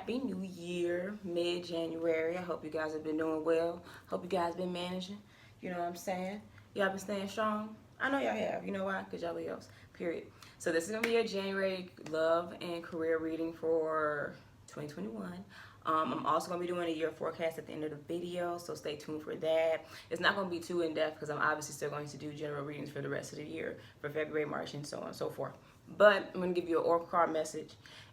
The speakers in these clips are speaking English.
Happy New Year, mid-January. I hope you guys have been doing well. Hope you guys been managing. You know what I'm saying? Y'all been staying strong? I know y'all have. You know why? Because y'all Leos. Period. So this is going to be a January love and career reading for 2021. I'm also going to be doing a year forecast at the end of the video, so stay tuned for that. It's not going to be too in-depth because I'm obviously still going to do general readings for the rest of the year for February, March, and so on and so forth. But I'm going to give you an oracle card message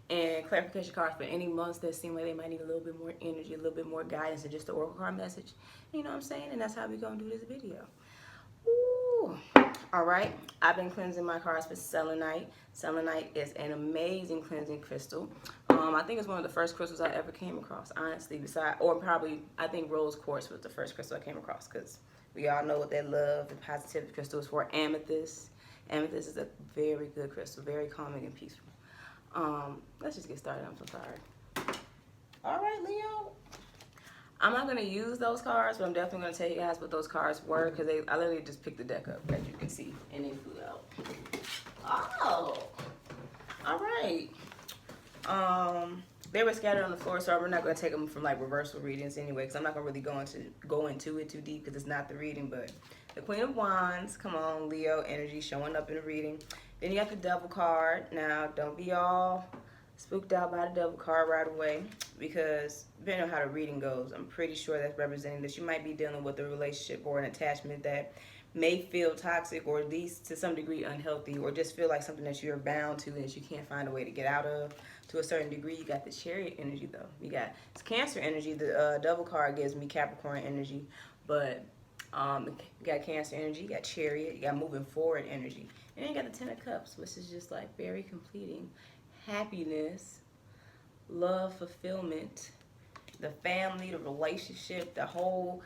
and clarification cards for any months that seem like they might need a little bit more energy, a little bit more guidance than just the oracle card message. You know what I'm saying? And that's how we're going to do this video. Ooh. All right. I've been cleansing my cards for selenite. Selenite is an amazing cleansing crystal. I think it's one of the first crystals I ever came across, honestly, or probably, I think rose quartz was the first crystal I came across because we all know what that love and positivity crystal is for. Amethyst. Amethyst is a very good crystal, very calming and peaceful. Let's just get started. I'm so tired. All right, Leo. I'm not going to use those cards, but I'm definitely going to tell you guys what those cards were because I literally just picked the deck up, as you can see, and they flew out. Oh, all right. They were scattered on the floor, so we're not going to take them from like reversal readings anyway, because I'm not going to really go into it too deep because it's not the reading. But the Queen of Wands, come on, Leo energy showing up in the reading. Then you got the Devil card. Now, don't be all spooked out by the Devil card right away, because depending on how the reading goes, I'm pretty sure that's representing that you might be dealing with a relationship or an attachment that may feel toxic, or at least to some degree unhealthy, or just feel like something that you're bound to and that you can't find a way to get out of. To a certain degree, you got the Chariot energy though. You got it's Cancer energy. The Devil card gives me Capricorn energy, but you got Cancer energy, you got Chariot, you got moving forward energy, and then you got the Ten of Cups, which is just like very completing, happiness, love, fulfillment, the family, the relationship, the whole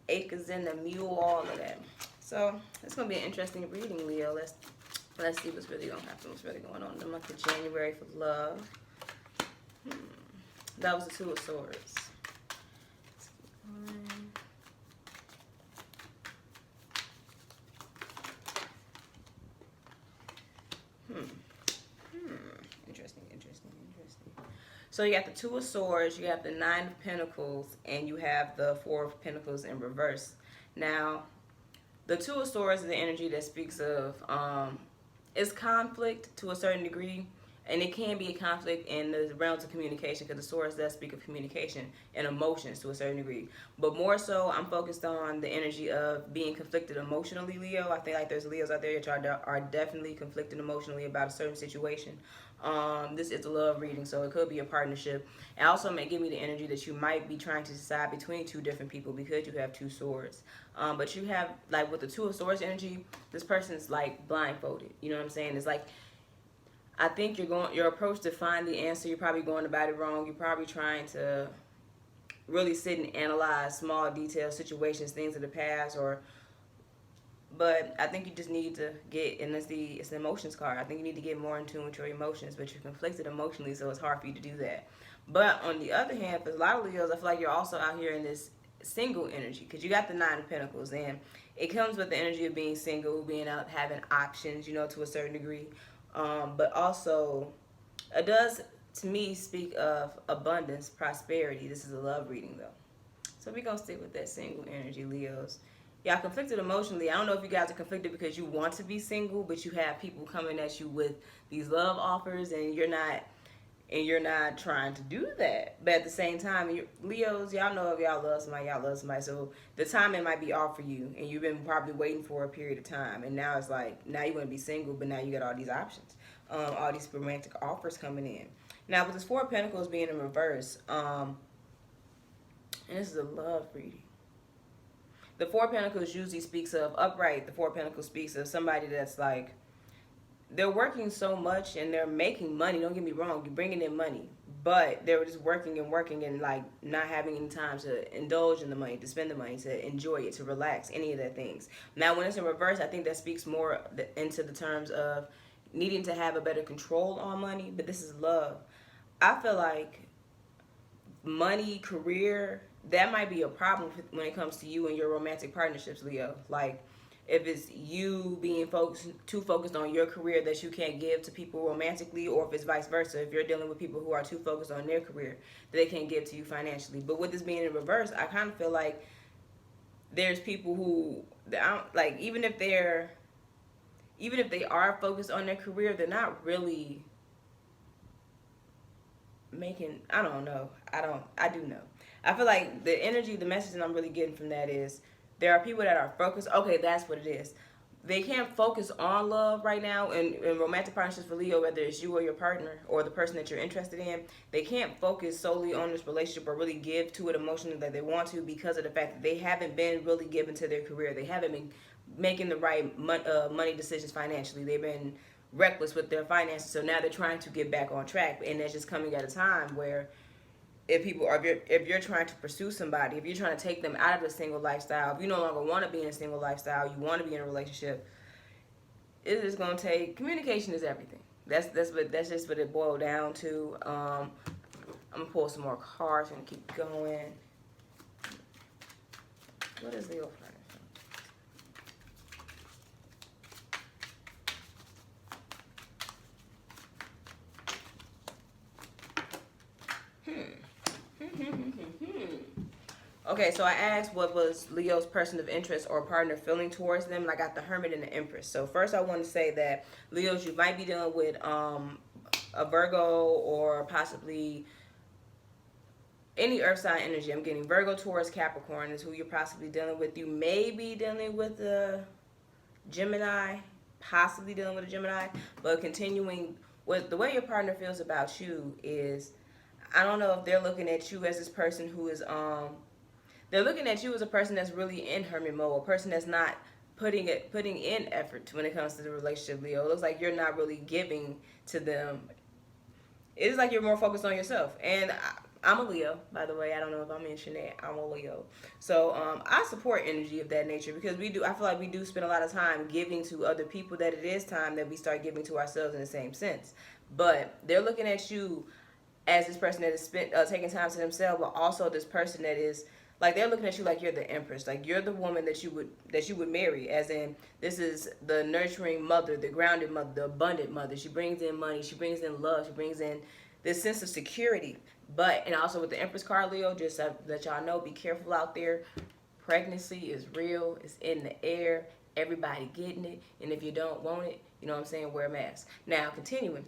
acres in the mule, all of that. So it's gonna be an interesting reading, Leo. Let's see what's really gonna happen, what's really going on in the month of January for love. That was the Two of Swords. Interesting. So you got the Two of Swords, you have the Nine of Pentacles, and you have the Four of Pentacles in reverse. Now, the Two of Swords is the energy that speaks of it's conflict to a certain degree, and it can be a conflict in the realms of communication, because the swords does speak of communication and emotions to a certain degree. But more so, I'm focused on the energy of being conflicted emotionally, Leo. I feel like there's Leos out there that are definitely conflicted emotionally about a certain situation. This is a love reading, so it could be a partnership. It also may give me the energy that you might be trying to decide between two different people because you have two swords. But you have, like with the Two of Swords energy, this person's like blindfolded. You know what I'm saying? It's like, I think your approach to find the answer, you're probably going about it wrong. You're probably trying to really sit and analyze small details, situations, things of the past, but I think you just need to get, and it's the emotions card. I think you need to get more in tune with your emotions, but you're conflicted emotionally, so it's hard for you to do that. But on the other hand, for a lot of Leos, I feel like you're also out here in this single energy, because you got the Nine of Pentacles, and it comes with the energy of being single, being out, having options, you know, to a certain degree. But also, it does, to me, speak of abundance, prosperity. This is a love reading, though. So we're going to stick with that single energy, Leos. Y'all conflicted emotionally. I don't know if you guys are conflicted because you want to be single, but you have people coming at you with these love offers, and you're not trying to do that. But at the same time, Leos, y'all know if y'all love somebody, so the timing might be off for you, and you've been probably waiting for a period of time, and now it's like, now you want to be single, but now you got all these options, all these romantic offers coming in. Now with this Four of Pentacles being in reverse, and this is a love reading. The Four of Pentacles usually speaks of upright. The Four of Pentacles speaks of somebody that's like, they're working so much and they're making money. Don't get me wrong, you're bringing in money, but they're just working and like not having any time to indulge in the money, to spend the money, to enjoy it, to relax, any of that things. Now, when it's in reverse, I think that speaks more into the terms of needing to have a better control on money, but this is love. I feel like money, career, that might be a problem when it comes to you and your romantic partnerships, Leo. Like, if it's you being too focused on your career that you can't give to people romantically, or if it's vice versa, if you're dealing with people who are too focused on their career that they can't give to you financially. But with this being in reverse, I kind of feel like there's people who, like, even if they are focused on their career, they're not really making, I don't know. I do know. I feel like the energy, the message that I'm really getting from that is there are people that are focused. Okay, that's what it is. They can't focus on love right now, and in romantic partnerships for Leo, whether it's you or your partner or the person that you're interested in, they can't focus solely on this relationship or really give to it emotionally that they want to, because of the fact that they haven't been really given to their career. They haven't been making the right money decisions financially. They've been reckless with their finances, so now they're trying to get back on track, and that's just coming at a time where if you're trying to pursue somebody, if you're trying to take them out of the single lifestyle, if you no longer want to be in a single lifestyle, you want to be in a relationship, it is going to take, communication is everything. That's just what it boiled down to. I'm gonna pull some more cards and keep going. What is Leo furniture? Okay, so I asked what was Leo's person of interest or partner feeling towards them, and I got the Hermit and the Empress. So first I want to say that Leos, you might be dealing with a Virgo, or possibly any earth sign energy. I'm getting Virgo, Taurus, Capricorn is who you're possibly dealing with. You may be dealing with a Gemini, possibly dealing with a Gemini, but continuing with the way your partner feels about you is, I don't know if they're looking at you as this person who is they're looking at you as a person that's really in hermit mode, a person that's not putting in effort when it comes to the relationship, Leo. It looks like you're not really giving to them. It's like you're more focused on yourself. And I'm a Leo, by the way. I don't know if I mentioned that. I'm a Leo. So I support energy of that nature, because I feel like we do spend a lot of time giving to other people, that it is time that we start giving to ourselves in the same sense. But they're looking at you as this person that is taking time to themselves, but also this person that is, like, they're looking at you like you're the Empress, like you're the woman that you would marry, as in, this is the nurturing mother, the grounded mother, the abundant mother. She brings in money, she brings in love, she brings in this sense of security. But, and also with the Empress card, Leo, just let y'all know, be careful out there. Pregnancy is real, it's in the air, everybody getting it, and if you don't want it, you know what I'm saying, wear a mask. Now, continuing.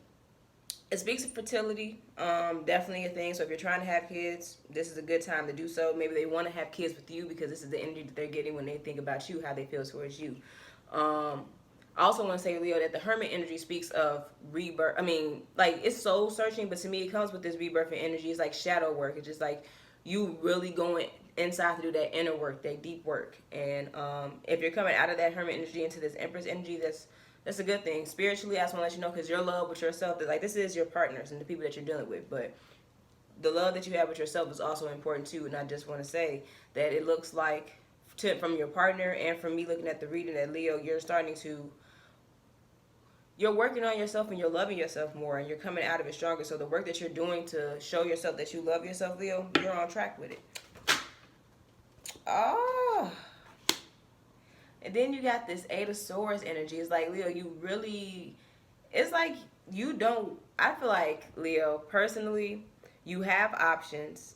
It speaks of fertility, definitely a thing. So if you're trying to have kids, this is a good time to do so. Maybe they want to have kids with you, because this is the energy that they're getting when they think about you, how they feel towards you. I also want to say, Leo, that the Hermit energy speaks of rebirth. I mean, like, it's soul searching, but to me, it comes with this rebirth energy. It's like shadow work. It's just like you really going inside to do that inner work, that deep work. And if you're coming out of that Hermit energy into this Empress energy, that's a good thing. Spiritually, I just want to let you know, because your love with yourself, like, this is your partners and the people that you're dealing with, but the love that you have with yourself is also important too. And I just want to say that it looks like, from your partner and from me looking at the reading, that Leo, you're working on yourself and you're loving yourself more, and you're coming out of it stronger. So the work that you're doing to show yourself that you love yourself, Leo, you're on track with it. Oh. And then you got this Eight of Swords energy. It's like, Leo, it's like you don't, I feel like, Leo, personally, you have options.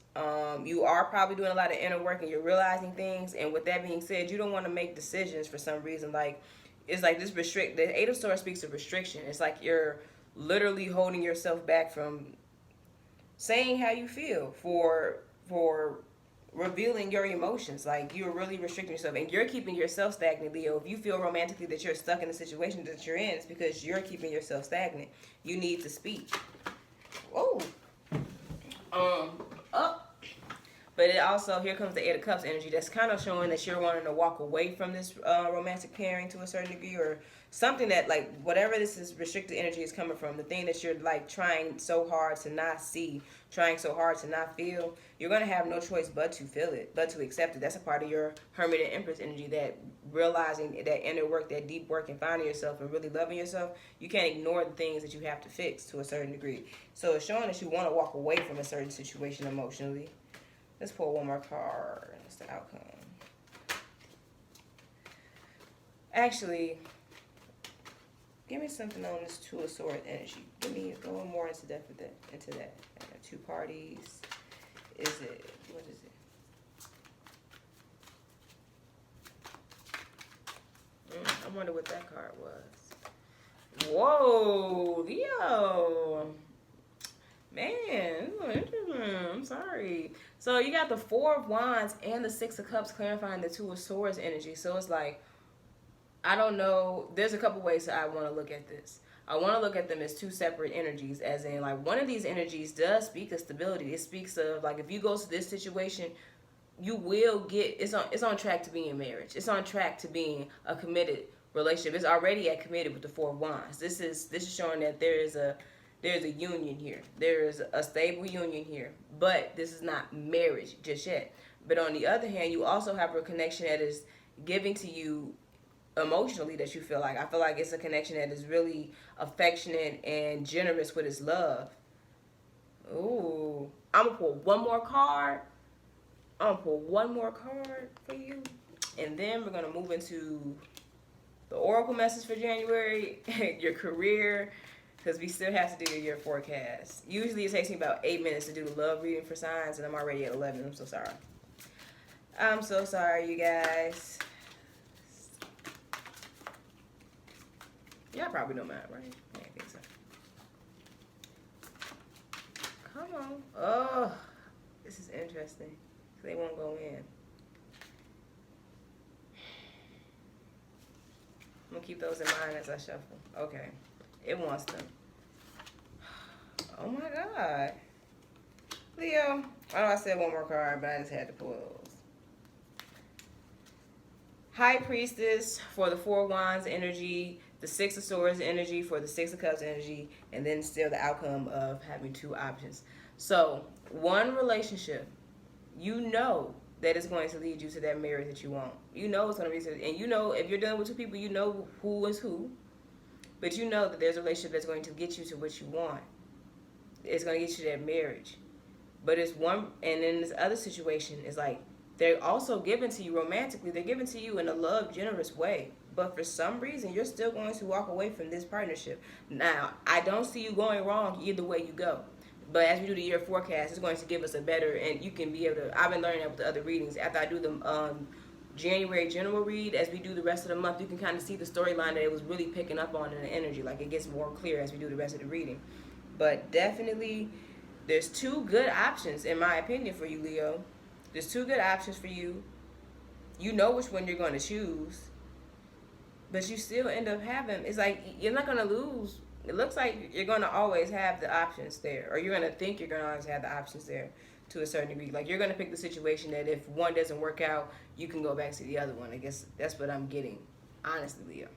You are probably doing a lot of inner work, and you're realizing things. And with that being said, you don't want to make decisions for some reason. Like, it's like this the Eight of Swords speaks of restriction. It's like you're literally holding yourself back from saying how you feel, for revealing your emotions. Like, you're really restricting yourself, and you're keeping yourself stagnant, Leo. If you feel romantically that you're stuck in the situation that you're in, it's because you're keeping yourself stagnant. You need to speak. Whoa. Up. But it also, here comes the Eight of Cups energy. That's kind of showing that you're wanting to walk away from this romantic pairing to a certain degree, or something that, like, whatever this is restricted energy is coming from, the thing that you're, like, trying so hard to not see, trying so hard to not feel, you're going to have no choice but to feel it, but to accept it. That's a part of your Hermit and Empress energy, that realizing that inner work, that deep work, and finding yourself and really loving yourself. You can't ignore the things that you have to fix to a certain degree. So it's showing that you want to walk away from a certain situation emotionally. Let's pull one more card. What's the outcome? Actually, give me something on this Two of Swords energy. Give me going more into depth with that. Into that. Two parties. Is it? What is it? I wonder what that card was. Whoa, Leo. Man, I'm sorry. So you got the Four of Wands and the Six of Cups clarifying the Two of Swords energy. So it's like, I don't know. There's a couple ways that I want to look at this. I want to look at them as two separate energies, as in, like, one of these energies does speak of stability. It speaks of, like, if you go to this situation, you will get, it's on track to being marriage. It's on track to being a committed relationship. It's already at committed with the Four of Wands. This is showing that there's a union here. There is a stable union here. But this is not marriage just yet. But on the other hand, you also have a connection that is giving to you emotionally, that you feel like. I feel like it's a connection that is really affectionate and generous with its love. Ooh. I'm going to pull one more card. For you. And then we're going to move into the oracle message for January, your career, because we still have to do your forecast. Usually it takes me about 8 minutes to do the love reading for signs, and I'm already at 11. I'm so sorry. I'm so sorry, you guys. Y'all probably know mine, right? I think so. Come on. Oh, this is interesting. They won't go in. I'm going to keep those in mind as I shuffle. Okay. It wants them. Oh my God. Leo. I know I said one more card, but I just had to pull those. High Priestess for the Four of Wands energy, the Six of Swords energy for the Six of Cups energy, and then still the outcome of having two options. So, one relationship, you know that it's going to lead you to that marriage that you want. You know it's going to be, and you know if you're dealing with two people, you know who is who. But you know that there's a relationship that's going to get you to what you want. It's going to get you that marriage. But it's one, and then this other situation is like, they're also given to you romantically. They're given to you in a love, generous way. But for some reason, you're still going to walk away from this partnership. Now, I don't see you going wrong either way you go. But as we do the year forecast, it's going to give us a better, and you can be able to, I've been learning that with the other readings. After I do the January general read, as we do the rest of the month, you can kind of see the storyline that it was really picking up on in the energy. Like, it gets more clear as we do the rest of the reading. But definitely, there's two good options, in my opinion, for you, Leo. There's two good options for you. You know which one you're going to choose. But you still end up having, it's like, you're not going to lose. It looks like you're going to always have the options there. Or you're going to think you're going to always have the options there to a certain degree. Like, you're going to pick the situation that if one doesn't work out, you can go back to the other one. I guess that's what I'm getting, honestly, Leo.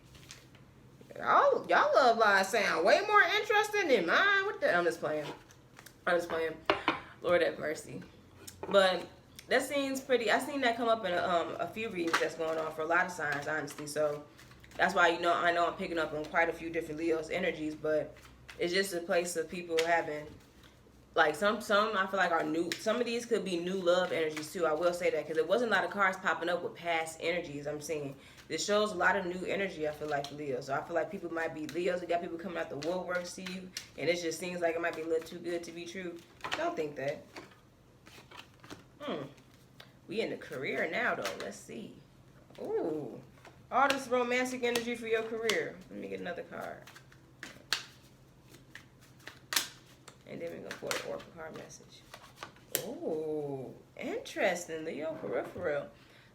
Y'all love lives sound way more interesting than mine. What the? I'm just playing. Lord have mercy. But that seems pretty. I seen that come up in a few readings that's going on for a lot of signs, honestly. So that's why I know I'm picking up on quite a few different Leo's energies. But it's just a place of people having, like, some I feel like are new. Some of these could be new love energies too. I will say that, because there wasn't a lot of cards popping up with past energies. I'm seeing this shows a lot of new energy, I feel like, for Leo. So I feel like people might be Leos. We got people coming out the woodworks to you, and it just seems like it might be a little too good to be true. Don't think that. We in the career now, though. Let's see. Ooh, all this romantic energy for your career. Let me get another card. And then we're going to pull the oracle card message. Ooh, interesting, Leo, for real.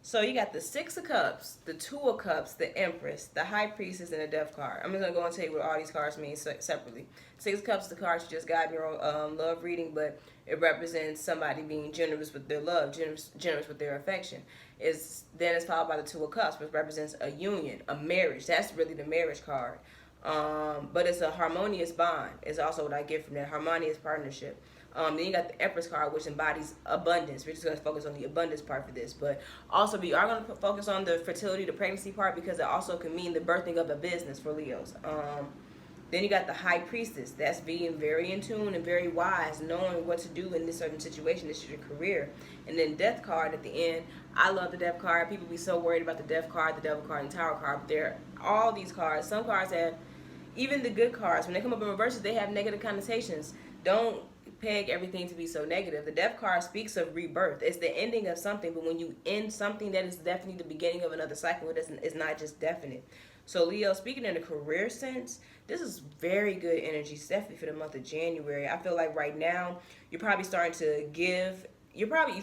So you got the Six of Cups, the Two of Cups, the Empress, the High Priestess, and the Death card. I'm just going to go and tell you what all these cards mean separately. Six of Cups is the cards you just got in your love reading, but it represents somebody being generous with their love, generous with their affection. Then it's followed by the Two of Cups, which represents a union, a marriage. That's really the marriage card. But it's a harmonious bond. It's also what I get from that, harmonious partnership. Then you got the Empress card, which embodies abundance. We're just going to focus on the abundance part for this. But also, we are going to focus on the fertility, the pregnancy part, because it also can mean the birthing of a business for Leos. Then you got the High Priestess. That's being very in tune and very wise, knowing what to do in this certain situation. This is your career. And then Death card at the end. I love the Death card. People be so worried about the Death card, the Devil card, and Tower card. But they're all these cards. Some cards have, even the good cards, when they come up in reverses, they have negative connotations. Don't peg everything to be so negative. The Death card speaks of rebirth. It's the ending of something, but when you end something, that is definitely the beginning of another cycle. It's not just definite. So Leo, speaking in a career sense, this is very good energy, definitely for the month of January. I feel like right now you're probably starting to give. You probably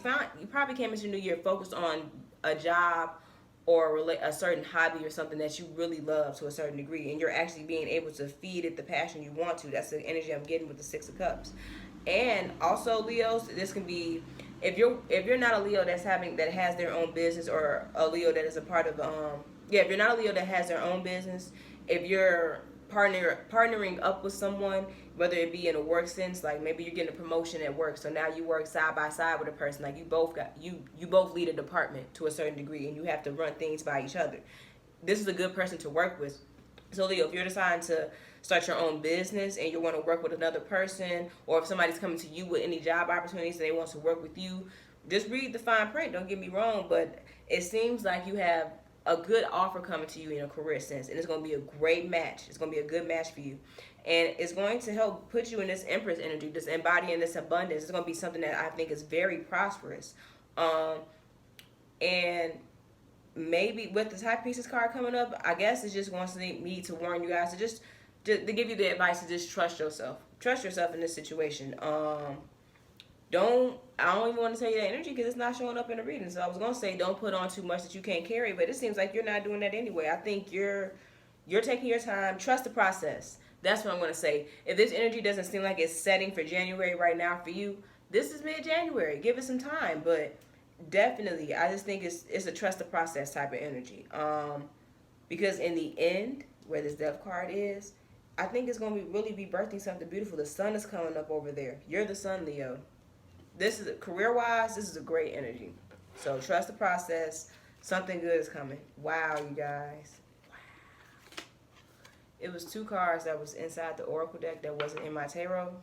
came into the new year focused on a job or a certain hobby or something that you really love to a certain degree, and you're actually being able to feed it the passion you want to. That's the energy I'm getting with the Six of Cups. And also, Leos, this can be, if you're not a Leo that has their own business, or a Leo that is a part of if you're not a Leo that has their own business, if you're partnering up with someone, whether it be in a work sense, like maybe you're getting a promotion at work, so now you work side by side with a person, like you both lead a department to a certain degree, and you have to run things by each other. This is a good person to work with. So Leo, if you're deciding to start your own business and you want to work with another person, or if somebody's coming to you with any job opportunities and they want to work with you, just read the fine print. Don't get me wrong, but it seems like you have a good offer coming to you in a career sense, and it's going to be a great match. It's going to be a good match for you, and it's going to help put you in this Empress energy, this embodying this abundance. It's going to be something that I think is very prosperous, and maybe with this High Priestess card coming up, I guess it just wants me to warn you guys to give you the advice to just trust yourself in this situation. I don't even want to tell you that energy because it's not showing up in the reading. So I was going to say don't put on too much that you can't carry, but it seems like you're not doing that anyway. I think you're taking your time. Trust the process. That's what I'm going to say. If this energy doesn't seem like it's setting for January right now for you, this is mid-January. Give it some time, but definitely I just think it's a trust the process type of energy. Because in the end, where this Death card is, I think it's going to really be birthing something beautiful. The sun is coming up over there. You're the sun, Leo. This is career-wise, this is a great energy. So trust the process. Something good is coming. Wow, you guys. Wow. It was 2 cards that was inside the Oracle deck that wasn't in my tarot.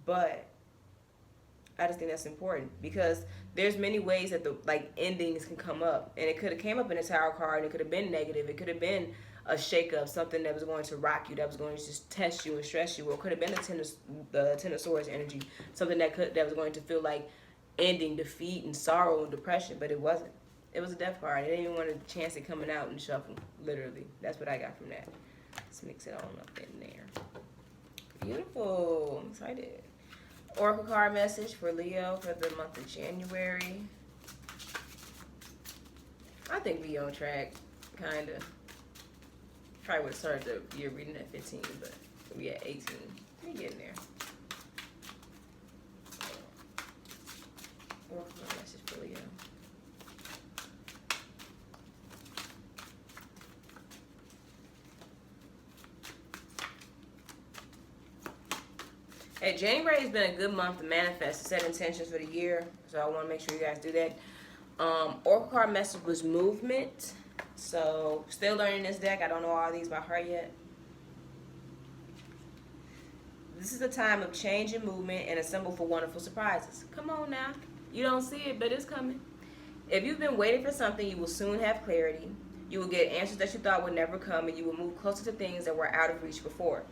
But I just think that's important because there's many ways that the endings can come up. And it could have came up in a tarot card, and it could have been negative. It could have been a shake-up, something that was going to rock you, that was going to just test you and stress you, or it could have been the Ten of Swords energy, something that was going to feel like ending, defeat, and sorrow and depression, but it wasn't. It was a Death card. I didn't even want to chance it coming out in the shuffle, literally. That's what I got from that. Let's mix it all up in there. Beautiful. I'm excited. Oracle card message for Leo for the month of January. I think we on track, kind of. Probably would have started the year reading at 15, but we at 18. We're getting there. Oracle message for Leo. Hey, January has been a good month to manifest, to set intentions for the year. So I want to make sure you guys do that. Oracle card message was movement. So, still learning this deck. I don't know all these by heart yet. This is a time of change and movement and a symbol for wonderful surprises. Come on now. You don't see it, but it's coming. If you've been waiting for something, you will soon have clarity. You will get answers that you thought would never come, and you will move closer to things that were out of reach before.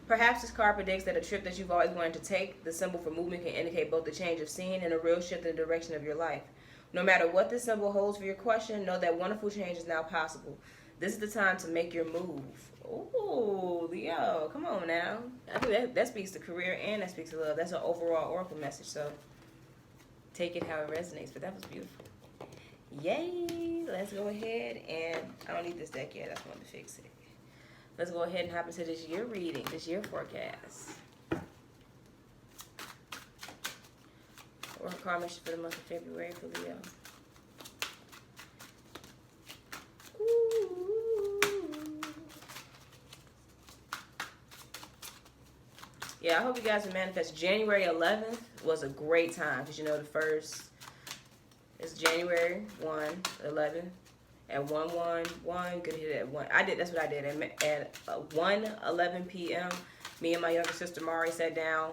Perhaps this card predicts that a trip that you've always wanted to take, the symbol for movement, can indicate both the change of scene and a real shift in the direction of your life. No matter what this symbol holds for your question, know that wonderful change is now possible. This is the time to make your move. Ooh, Leo, come on now. I think that speaks to career and that speaks to love. That's an overall oracle message, so take it how it resonates. But that was beautiful. Yay! Let's go ahead and I don't need this deck yet. I just wanted to fix it. Let's go ahead and hop into this year reading, this year forecast. Or karma for the month of February for Leo. Ooh. Yeah, I hope you guys will manifest. January 11th was a great time because you know the first is January 1, 11. at 111. You could hit it at 1. That's what I did. At 1:11 p.m., me and my younger sister Mari sat down.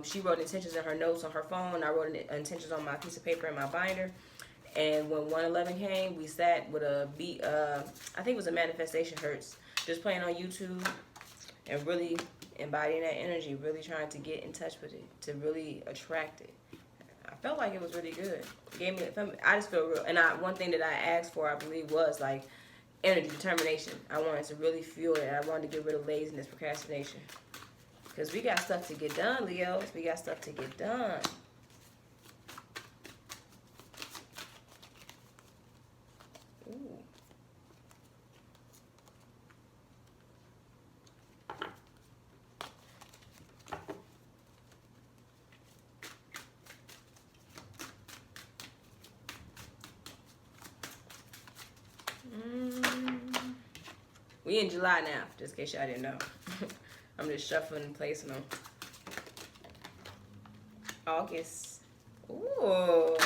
She wrote intentions in her notes on her phone. I wrote intentions on my piece of paper in my binder. And when 1:11 came, we sat with a beat. I think it was a Manifestation Hurts, just playing on YouTube and really embodying that energy, really trying to get in touch with it, to really attract it. I felt like it was really good. It gave me, I just feel real. And one thing that I asked for, I believe, was like energy, determination. I wanted to really feel it. I wanted to get rid of laziness, procrastination. Because we got stuff to get done, Leos. We got stuff to get done. Ooh. We in July now, just in case y'all didn't know. I'm just shuffling and placing them. August. Ooh.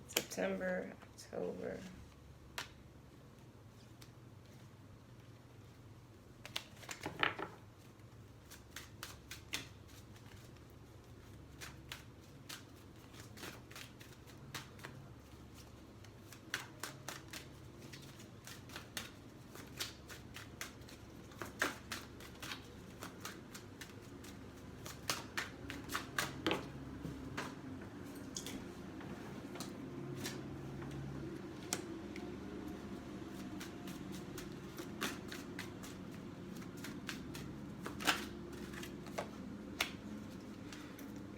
September, October.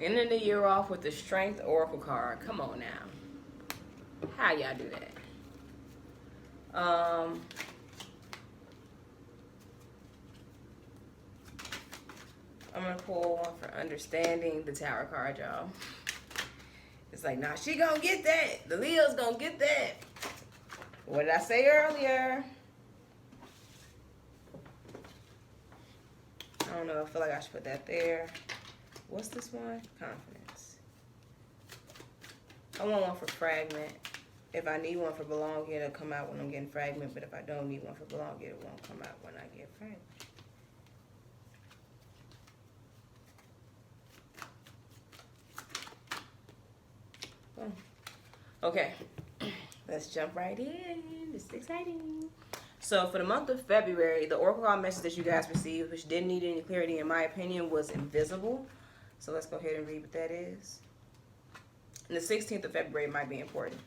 Ending the year off with the Strength Oracle card. Come on now. How y'all do that? I'm going to pull one for Understanding the Tower card, y'all. It's like, nah, she gonna get that. The Leo's gonna get that. What did I say earlier? I don't know. I feel like I should put that there. What's this one? Confidence. I want one for Fragment. If I need one for Belonging, it'll come out when I'm getting Fragment. But if I don't need one for Belonging, it won't come out when I get Fragment. Okay, let's jump right in. This is exciting. So for the month of February, the Oracle card message that you guys received, which didn't need any clarity in my opinion, was invisible. So let's go ahead and read what that is. And the 16th of February might be important.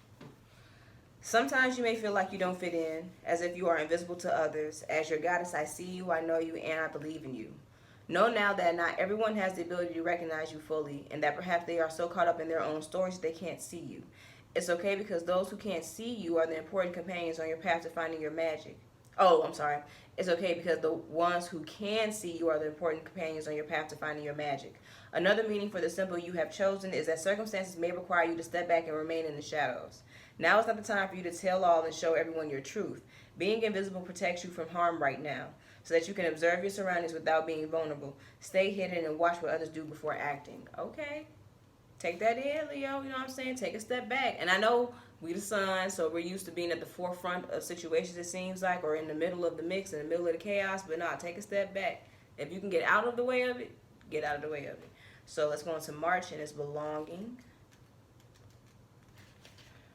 Sometimes you may feel like you don't fit in, as if you are invisible to others. As your goddess, I see you, I know you, and I believe in you. Know now that not everyone has the ability to recognize you fully, and that perhaps they are so caught up in their own stories they can't see you. It's okay because those who can't see you are the important companions on your path to finding your magic. Oh, I'm sorry. It's okay because the ones who can see you are the important companions on your path to finding your magic. Another meaning for the symbol you have chosen is that circumstances may require you to step back and remain in the shadows. Now is not the time for you to tell all and show everyone your truth. Being invisible protects you from harm right now, so that you can observe your surroundings without being vulnerable. Stay hidden and watch what others do before acting. Okay. Take that in, Leo. You know what I'm saying? Take a step back. And I know we the sun, so we're used to being at the forefront of situations, it seems like, or in the middle of the mix, in the middle of the chaos. But nah, take a step back. If you can get out of the way of it, get out of the way of it. So let's go into March, and it's Belonging.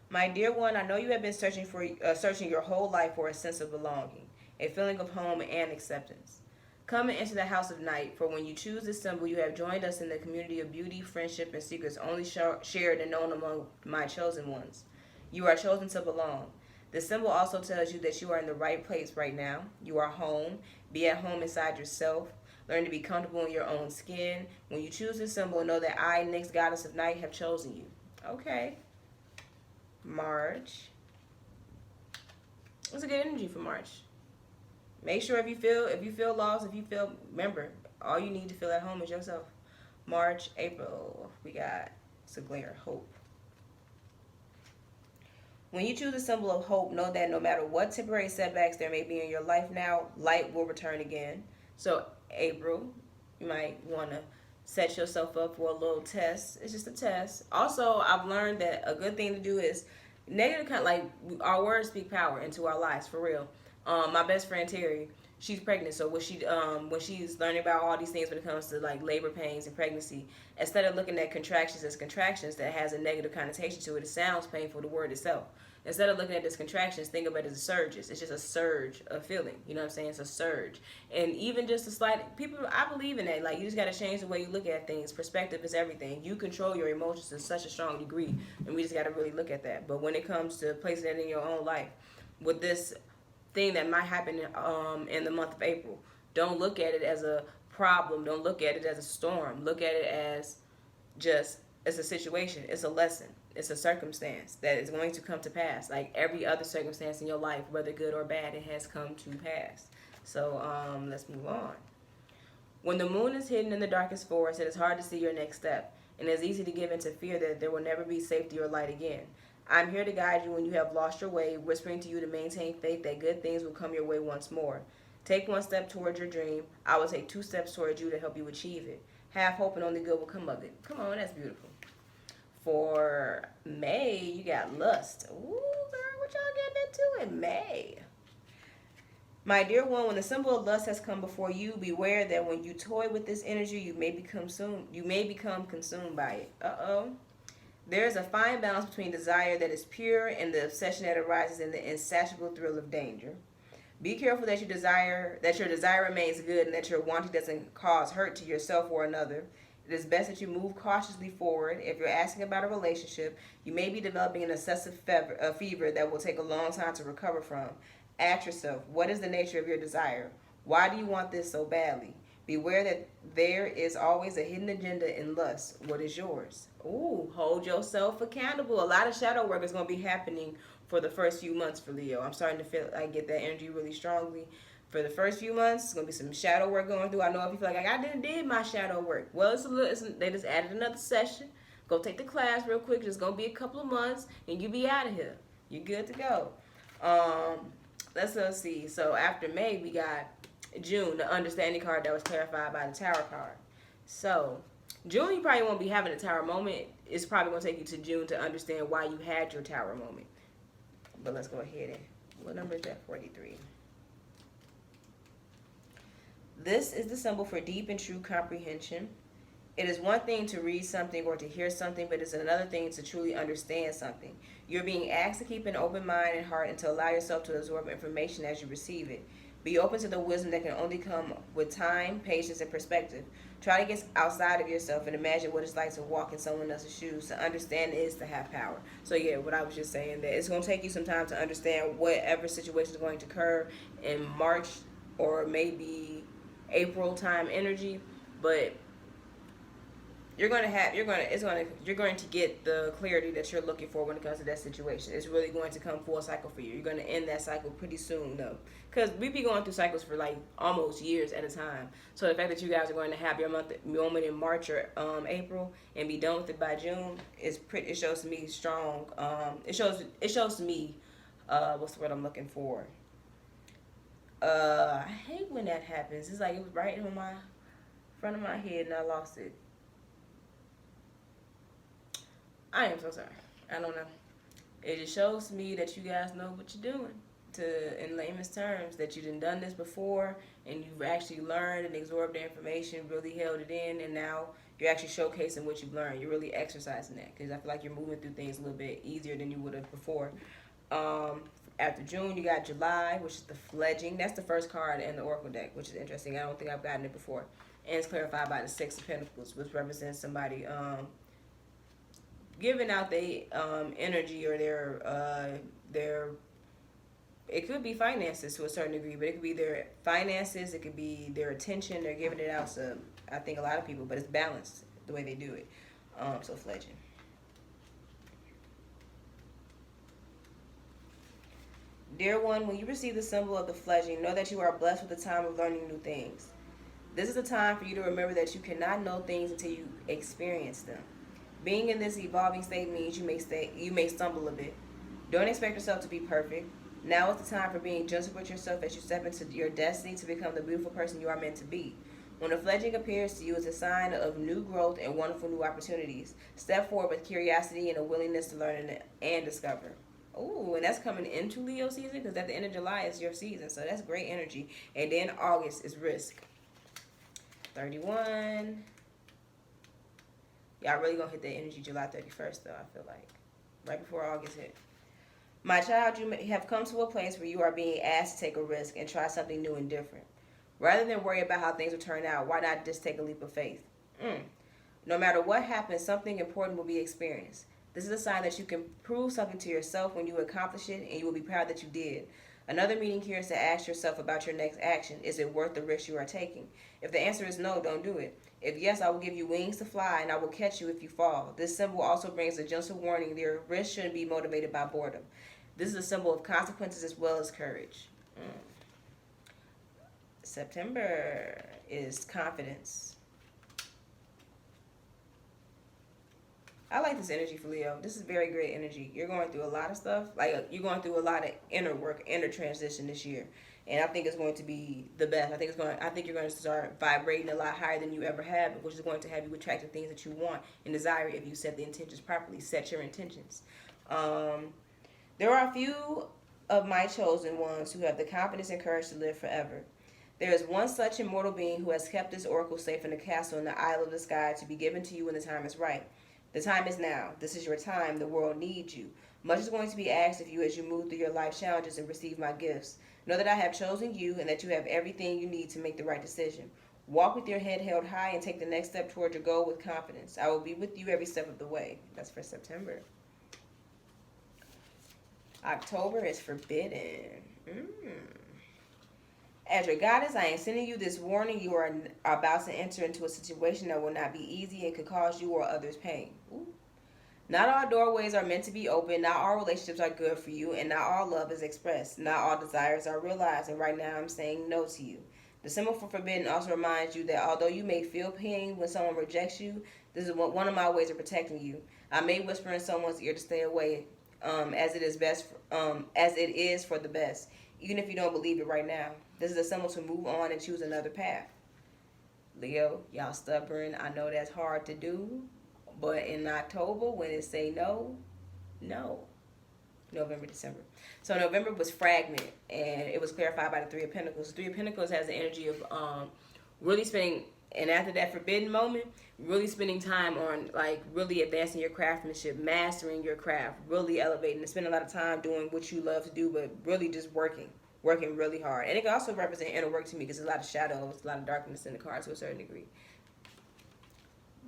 My dear one, I know you have been searching your whole life for a sense of belonging, a feeling of home and acceptance. Come and enter the house of night, for when you choose this symbol, you have joined us in the community of beauty, friendship, and secrets only shared and known among my chosen ones. You are chosen to belong. The symbol also tells you that you are in the right place right now. You are home. Be at home inside yourself. Learn to be comfortable in your own skin. When you choose this symbol, know that I, Nyx, goddess of night, have chosen you. Okay. March. It's a good energy for March. Make sure if you feel lost, remember, all you need to feel at home is yourself. March, April, we got Glare, Hope. When you choose a symbol of hope, know that no matter what temporary setbacks there may be in your life now, light will return again. So April, you might want to set yourself up for a little test. It's just a test. Also, I've learned that a good thing to do is negative like our words speak power into our lives for real. My best friend Terry, she's pregnant, so when she's learning about all these things when it comes to like labor pains and pregnancy, instead of looking at contractions as contractions that has a negative connotation to it, it sounds painful, the word itself. Instead of looking at this contractions, think about it as surges. It's just a surge of feeling. You know what I'm saying? It's a surge. And even just a slight, people, I believe in that. Like, you just got to change the way you look at things. Perspective is everything. You control your emotions to such a strong degree, and we just got to really look at that. But when it comes to placing it in your own life, with this thing that might happen in the month of April, don't look at it as a problem. Don't look at it as a storm. Look at it as just, it's a situation. It's a lesson. It's a circumstance that is going to come to pass. Like every other circumstance in your life, whether good or bad, it has come to pass. So let's move on. When the moon is hidden in the darkest forest, it is hard to see your next step, and it is easy to give in to fear that there will never be safety or light again. I'm here to guide you when you have lost your way, whispering to you to maintain faith that good things will come your way once more. Take one step towards your dream. I will take 2 steps towards you to help you achieve it. Have hope and only good will come of it. Come on, that's beautiful. For May, you got lust. Ooh, girl, what y'all getting into in May? My dear one, when the symbol of lust has come before you, beware that when you toy with this energy, you may become consumed by it. Uh-oh. There is a fine balance between desire that is pure and the obsession that arises in the insatiable thrill of danger. Be careful that your desire remains good and that your wanting doesn't cause hurt to yourself or another. It is best that you move cautiously forward. If you're asking about a relationship, you may be developing an excessive fever that will take a long time to recover from. Ask yourself, what is the nature of your desire? Why do you want this so badly? Beware that there is always a hidden agenda in lust. What is yours? Ooh, hold yourself accountable. A lot of shadow work is going to be happening for the first few months for Leo. I'm starting to feel I get that energy really strongly. For the first few months, it's going to be some shadow work going through. I know if you feel like I did my shadow work. Well, they just added another session. Go take the class real quick. It's going to be a couple of months, and you'll be out of here. You're good to go. Let's see. So after May, we got June, the understanding card that was clarified by the Tower card. So June, you probably won't be having a Tower moment. It's probably going to take you to June to understand why you had your Tower moment. But let's go ahead and, what number is that? 43. This is the symbol for deep and true comprehension. It is one thing to read something or to hear something, but it's another thing to truly understand something. You're being asked to keep an open mind and heart and to allow yourself to absorb information as you receive it. Be open to the wisdom that can only come with time, patience, and perspective. Try to get outside of yourself and imagine what it's like to walk in someone else's shoes. To understand is to have power. So yeah, what I was just saying, that it's going to take you some time to understand whatever situation is going to occur in March or maybe April time energy, but you're going to get the clarity that you're looking for when it comes to that situation. It's really going to come full cycle for you. You're going to end that cycle pretty soon though, because we be going through cycles for like almost years at a time. So the fact that you guys are going to have your moment in March or April and be done with it by June it shows to me strong. It shows to me what's the word I'm looking for? I hate when that happens. It's like it was right in my front of my head and I lost it. I am so sorry. I don't know. It just shows to me that you guys know what you're doing. In layman's terms, that you've done this before and you've actually learned and absorbed the information, really held it in, and now you're actually showcasing what you've learned. You're really exercising that, because I feel like you're moving through things a little bit easier than you would have before. After June, you got July, which is the fledging. That's the first card in the Oracle deck, which is interesting. I don't think I've gotten it before. And it's clarified by the Six of Pentacles, which represents somebody giving out their energy or their it could be finances to a certain degree, but it could be their finances, it could be their attention. They're giving it out to, I think, a lot of people, but it's balanced the way they do it. So fledging. Dear one, when you receive the symbol of the fledging, know that you are blessed with the time of learning new things. This is a time for you to remember that you cannot know things until you experience them. Being in this evolving state means you may stumble a bit. Don't expect yourself to be perfect. Now is the time for being gentle with yourself as you step into your destiny to become the beautiful person you are meant to be. When a fledgling appears to you, it's a sign of new growth and wonderful new opportunities. Step forward with curiosity and a willingness to learn and discover. Ooh, and that's coming into Leo season because at the end of July is your season, so that's great energy. And then August is risk. 31. Y'all really gonna hit that energy July 31st, though, I feel like. Right before August hit. My child, you may have come to a place where you are being asked to take a risk and try something new and different. Rather than worry about how things will turn out, why not just take a leap of faith? No matter what happens, something important will be experienced. This is a sign that you can prove something to yourself when you accomplish it, and you will be proud that you did. Another meaning here is to ask yourself about your next action. Is it worth the risk you are taking? If the answer is no, don't do it. If yes, I will give you wings to fly, and I will catch you if you fall. This symbol also brings a gentle warning that your risk shouldn't be motivated by boredom. This is a symbol of consequences as well as courage. September is confidence. I like this energy for Leo. This is very great energy. You're going through a lot of stuff. Like, you're going through a lot of inner work, inner transition this year. And I think it's going to be the best. I think you're going to start vibrating a lot higher than you ever have, which is going to have you attract the things that you want and desire if you set the intentions properly. Set your intentions. There are a few of my chosen ones who have the confidence and courage to live forever. There is one such immortal being who has kept this oracle safe in a castle in the isle of the sky to be given to you when the time is right. The time is now. This is your time. The world needs you. Much is going to be asked of you as you move through your life challenges and receive my gifts. Know that I have chosen you and that you have everything you need to make the right decision. Walk with your head held high and take the next step toward your goal with confidence. I will be with you every step of the way. That's for September. October is forbidden. As your goddess, I am sending you this warning. You are about to enter into a situation that will not be easy and could cause you or others pain. Ooh. Not all doorways are meant to be open. Not all relationships are good for you. And not all love is expressed. Not all desires are realized. And right now I'm saying no to you. The symbol for forbidden also reminds you that although you may feel pain when someone rejects you, this is one of my ways of protecting you. I may whisper in someone's ear to stay away, as it is for the best, even if you don't believe it right now. This is a symbol to move on and choose another path. Leo, y'all stubborn. I know that's hard to do, but in October, when it say no, no. November, December. So November was fragment, and it was clarified by the Three of Pentacles. The Three of Pentacles has the energy of really spending, and after that forbidden moment, really spending time on like really advancing your craftsmanship, mastering your craft, really elevating and spending a lot of time doing what you love to do, but really just working really hard. And it can also represent inner work to me because there's a lot of shadows, a lot of darkness in the card to a certain degree.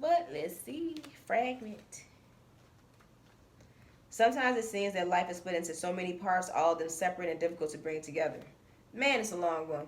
But let's see, fragment. Sometimes it seems that life is split into so many parts, all of them separate and difficult to bring together. Man, it's a long one.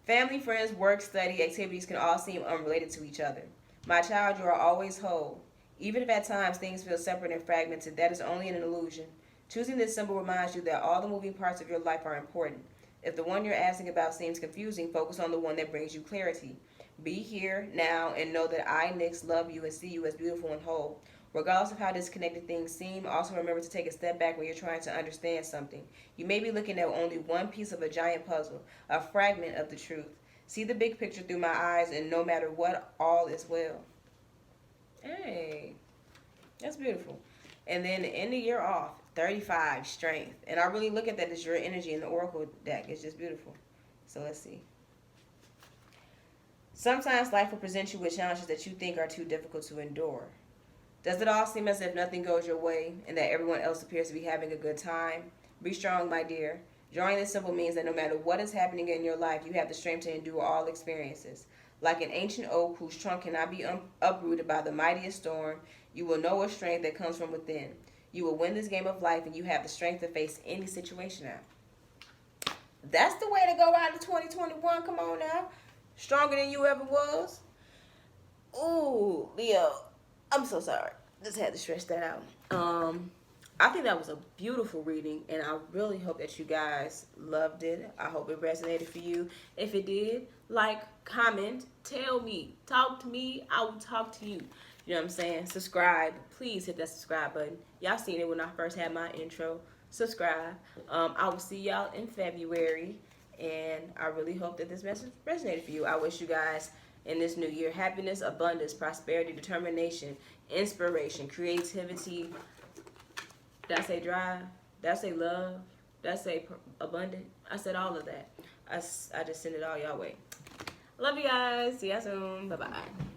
Family, friends, work, study, activities can all seem unrelated to each other. My child, you are always whole. Even if at times things feel separate and fragmented, that is only an illusion. Choosing this symbol reminds you that all the moving parts of your life are important. If the one you're asking about seems confusing, focus on the one that brings you clarity. Be here, now, and know that I, Nyx, love you and see you as beautiful and whole. Regardless of how disconnected things seem, also remember to take a step back when you're trying to understand something. You may be looking at only one piece of a giant puzzle, a fragment of the truth. See the big picture through my eyes, and no matter what, all is well. Hey, that's beautiful. And then to end the year off, 35, strength. And I really look at that as your energy in the Oracle deck. It's just beautiful. So let's see. Sometimes life will present you with challenges that you think are too difficult to endure. Does it all seem as if nothing goes your way and that everyone else appears to be having a good time? Be strong, my dear. Drawing this symbol means that no matter what is happening in your life, you have the strength to endure all experiences. Like an ancient oak whose trunk cannot be uprooted by the mightiest storm, you will know a strength that comes from within. You will win this game of life, and you have the strength to face any situation now. That's the way to go out of 2021. Come on now. Stronger than you ever was. Ooh, Leo. I'm so sorry. Just had to stretch that out. I think that was a beautiful reading, and I really hope that you guys loved it. I hope it resonated for you. If it did, like, comment, tell me, talk to me. I will talk to you. You know what I'm saying? Subscribe. Please hit that subscribe button. Y'all seen it when I first had my intro. Subscribe. I will see y'all in February, and I really hope that this message resonated for you. I wish you guys in this new year. Happiness, abundance, prosperity, determination, inspiration, creativity. Did I say drive? Did I say love? Did I say abundant? I said all of that. I just send it all y'all way. Love you guys. See y'all soon. Bye-bye.